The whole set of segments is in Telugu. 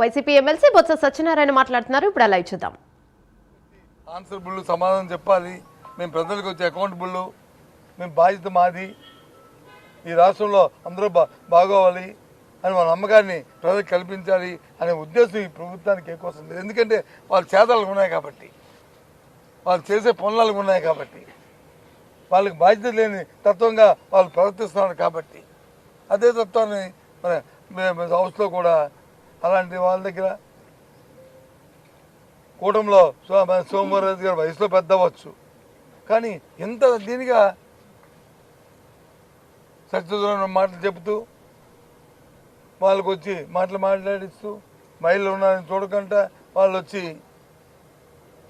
వైసీపీ ఎమ్మెల్సీ బొత్స సత్యనారాయణ మాట్లాడుతున్నారు. ఇప్పుడు లైవ్ చూద్దాం. ఆన్సరబుల్ సమాధానం చెప్పాలి. మేము ప్రజలకు వచ్చే అకౌంటబుల్, మేము బాధ్యత మాది, ఈ రాష్ట్రంలో అందరూ బాగోవాలి అని మన నమ్మకాన్ని ప్రజలకు కల్పించాలి అనే ఉద్దేశం ఈ ప్రభుత్వానికి ఎక్కువ వస్తుంది. ఎందుకంటే వాళ్ళ చేతలకు ఉన్నాయి కాబట్టి, వాళ్ళు చేసే పనులకు ఉన్నాయి కాబట్టి, వాళ్ళకి బాధ్యత లేని తత్వంగా వాళ్ళు ప్రవర్తిస్తున్నారు కాబట్టి, అదే తత్వాన్ని మన హౌస్లో కూడా అలాంటి వాళ్ళ దగ్గర కూటమిలో సోమవారరాజు గారు వయసులో పెద్ద అవ్వచ్చు, కానీ ఎంత దీనిగా సత్యదూరమైన మాటలు చెబుతూ వాళ్ళకు వచ్చి మాట్లాడిస్తూ మహిళలు ఉన్నారని చూడకుండా వాళ్ళు వచ్చి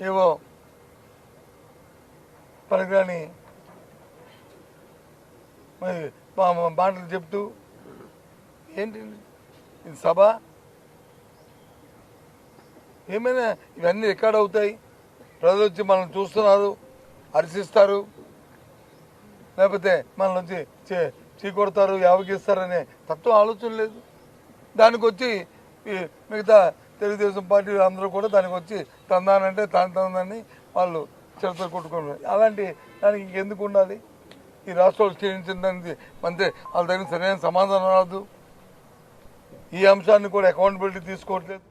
ఏవో పనికిరాని మాటలు చెప్తూ ఏంటి ఇది సభ? ఏమైనా ఇవన్నీ రికార్డ్ అవుతాయి, ప్రజలు వచ్చి మనం చూస్తున్నారు, హర్షిస్తారు, లేకపోతే మన నుంచి చీకొడతారు, యావగిస్తారనే తత్వం ఆలోచన లేదు. దానికి వచ్చి మిగతా తెలుగుదేశం పార్టీ అందరూ కూడా దానికి వచ్చి తందానంటే తందానని వాళ్ళు చిరతలు కొట్టుకున్నారు. అలాంటి దానికి ఇంకెందుకు ఉండాలి? ఈ రాష్ట్రాలు క్షీణించిన దానికి అంతే, వాళ్ళ దగ్గర సరైన సమాధానం రాదు. ఈ అంశాన్ని కూడా అకౌంటబిలిటీ తీసుకోవట్లేదు.